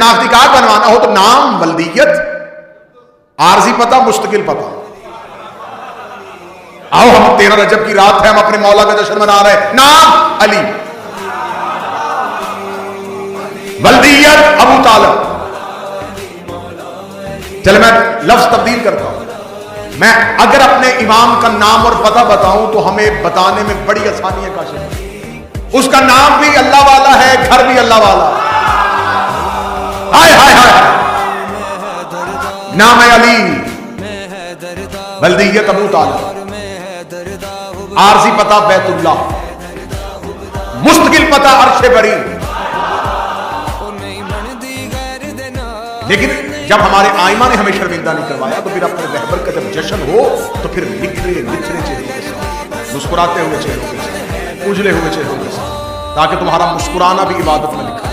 शनाख्ती card बनवाना हो तो नाम, वल्दियत, आरजी पता, मुस्तकिल पता। आओ हम 13 रजब की रात है, हम अपने मौला का जश्न मना रहे हैं, नाम अली, वल्दियत अबू तालिब। चल मैं लफ्ज तब्दील करता हूं, मैं अगर अपने इमाम का नाम और पता बताऊं तो हमें बताने में बड़ी आसानी है काशिफ। उसका नाम भी अल्लाह वाला है, घर भी अल्लाह वाला है। हाय हाय हाय, नाम है अली, वल्दियत अबू तालिब, आरजी पता बैतुल्लाह, मुस्तकिल पता अर्श बरी। लेकिन जब हमारे आइमा ने हमें शर्मिंदा नहीं करवाया तो फिर अपने रहबर का जब जश्न हो तो फिर निखरे निखरे चेहरों के साथ, मुस्कुराते हुए चेहरों के साथ, उजले हुए चेहरों के साथ, ताकि तुम्हारा मुस्कुराना भी इबादत में लिखा